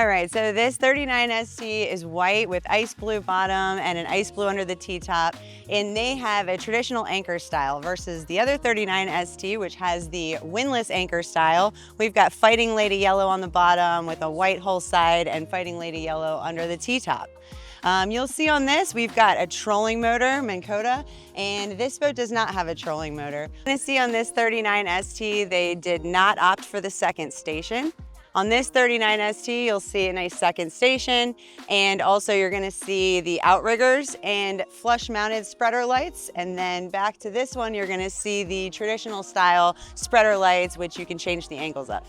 All right, so this 39 ST is white with ice blue bottom and an ice blue under the T-top, and they have a traditional anchor style versus the other 39 ST, which has the windlass anchor style. We've got Fighting Lady Yellow on the bottom with a white whole side and Fighting Lady Yellow under the T-top. You'll see on this, we've got a trolling motor, Minn Kota, and this boat does not have a trolling motor. You're gonna see on this 39 ST, they did not opt for the second station. On this 39 ST, you'll see a nice second station, and also you're gonna see the outriggers and flush mounted spreader lights. And then back to this one, you're gonna see the traditional style spreader lights, which you can change the angles of.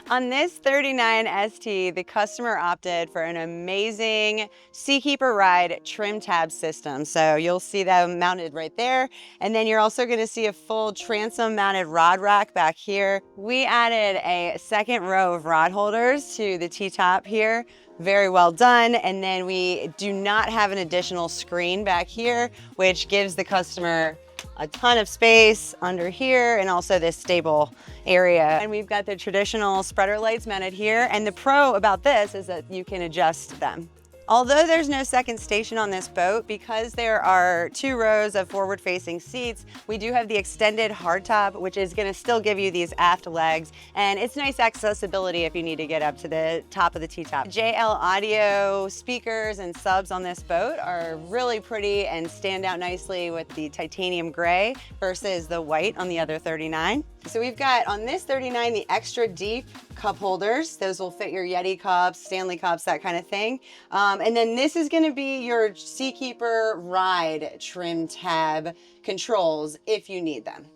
On this 39 ST, the customer opted for an amazing Seakeeper Ride trim tab system. So you'll see them mounted right there. And then you're also gonna see a full transom mounted rod rack back here. We added a second row of rod holders to the T-top here. Very well done. And then we do not have an additional screen back here, which gives the customer a ton of space under here and also this stable area. And we've got the traditional spreader lights mounted here. And the pro about this is that you can adjust them. Although there's no second station on this boat, because there are 2 rows of forward-facing seats, we do have the extended hardtop, which is gonna still give you these aft legs, and it's nice accessibility if you need to get up to the top of the T-top. JL Audio speakers and subs on this boat are really pretty and stand out nicely with the titanium gray versus the white on the other 39. So we've got on this 39 the extra deep cup holders. Those will fit your Yeti cups, Stanley cups, that kind of thing. And then this is gonna be your Seakeeper Ride trim tab controls if you need them.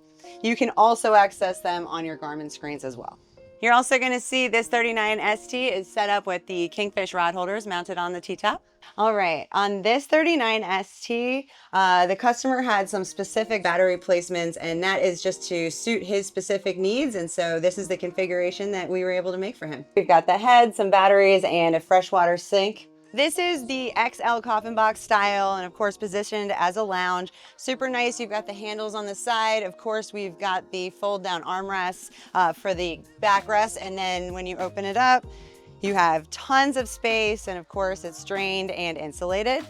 You can also access them on your Garmin screens as well. You're also gonna see this 39 ST is set up with the Kingfish rod holders mounted on the T-top. All right, on this 39 ST, the customer had some specific battery placements, and that is just to suit his specific needs. And so this is the configuration that we were able to make for him. We've got the head, some batteries, and a freshwater sink. This is the XL coffin box style, and of course positioned as a lounge. Super nice. You've got the handles on the side. Of course, we've got the fold down armrests for the backrest. And then when you open it up, you have tons of space, and of course it's drained and insulated.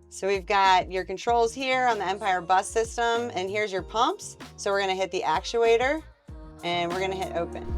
So we've got your controls here on the Empire bus system, and here's your pumps. So we're gonna hit the actuator and we're gonna hit open.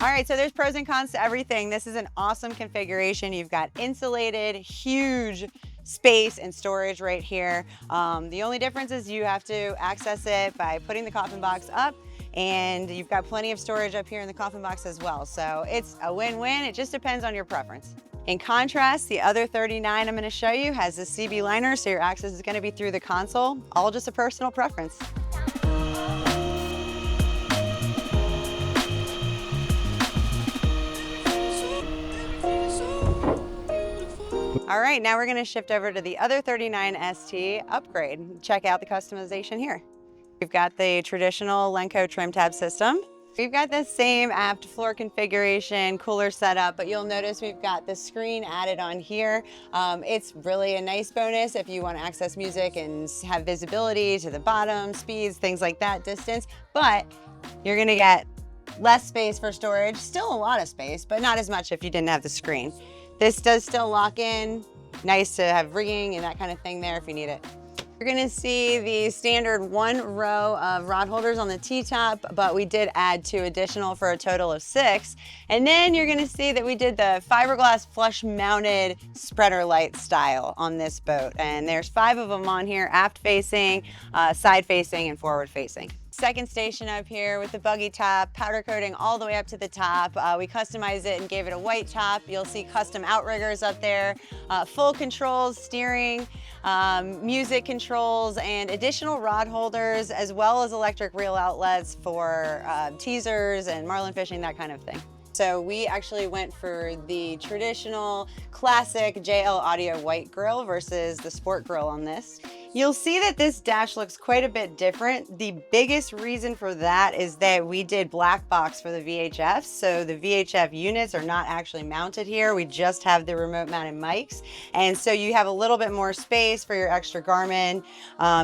All right, so there's pros and cons to everything. This is an awesome configuration. You've got insulated, huge space and storage right here. The only difference is you have to access it by putting the coffin box up, and you've got plenty of storage up here in the coffin box as well. So it's a win-win. It just depends on your preference. In contrast, the other 39 I'm gonna show you has a CB liner, so your access is gonna be through the console, all just a personal preference. All right, now we're gonna shift over to the other 39 ST upgrade. Check out the customization here. We've got the traditional Lenco trim tab system. We've got the same aft floor configuration, cooler setup, but you'll notice we've got the screen added on here. It's really a nice bonus if you want to access music and have visibility to the bottom, speeds, things like that, distance, but you're gonna get less space for storage, still a lot of space, but not as much if you didn't have the screen. This does still lock in, nice to have rigging and that kind of thing there if you need it. You're gonna see the standard 1 row of rod holders on the T-top, but we did add 2 additional for a total of 6. And then you're gonna see that we did the fiberglass flush mounted spreader light style on this boat. And there's 5 of them on here, aft facing, side facing, and forward facing. Second station up here with the buggy top, powder coating all the way up to the top. We customized it and gave it a white top. You'll see custom outriggers up there, full controls, steering, music controls, and additional rod holders, as well as electric reel outlets for teasers and marlin fishing, that kind of thing. So we actually went for the traditional classic JL Audio white grill versus the sport grill on this. You'll see that this dash looks quite a bit different. The biggest reason for that is that we did black box for the VHFs. So the VHF units are not actually mounted here. We just have the remote mounted mics. And so you have a little bit more space for your extra Garmin,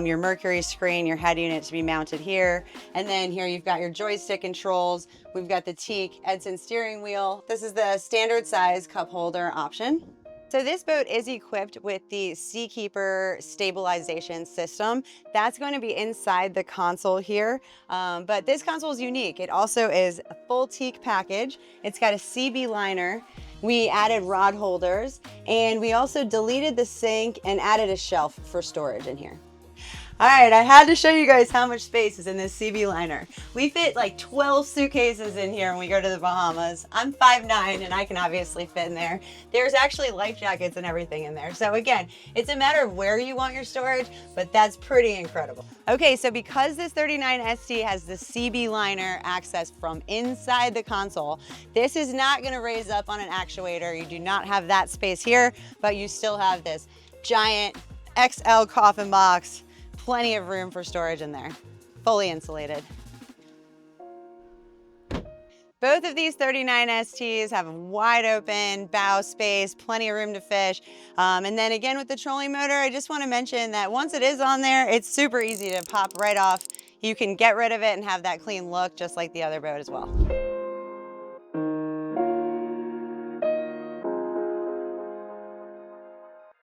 your Mercury screen, your head unit to be mounted here. And then here you've got your joystick controls. We've got the teak Edson steering wheel. This is the standard size cup holder option. So this boat is equipped with the Seakeeper stabilization system. That's going to be inside the console here, but this console is unique. It also is a full teak package. It's got a CB liner. We added rod holders, and we also deleted the sink and added a shelf for storage in here. All right, I had to show you guys how much space is in this CB liner. We fit like 12 suitcases in here when we go to the Bahamas. I'm 5'9", and I can obviously fit in there. There's actually life jackets and everything in there. So again, it's a matter of where you want your storage, but that's pretty incredible. Okay, so because this 39ST has the CB liner access from inside the console, this is not gonna raise up on an actuator. You do not have that space here, but you still have this giant XL coffin box. Plenty of room for storage in there, fully insulated. Both of these 39STs have wide open bow space, plenty of room to fish. And then again with the trolling motor, I just want to mention that once it is on there, it's super easy to pop right off. You can get rid of it and have that clean look just like the other boat as well.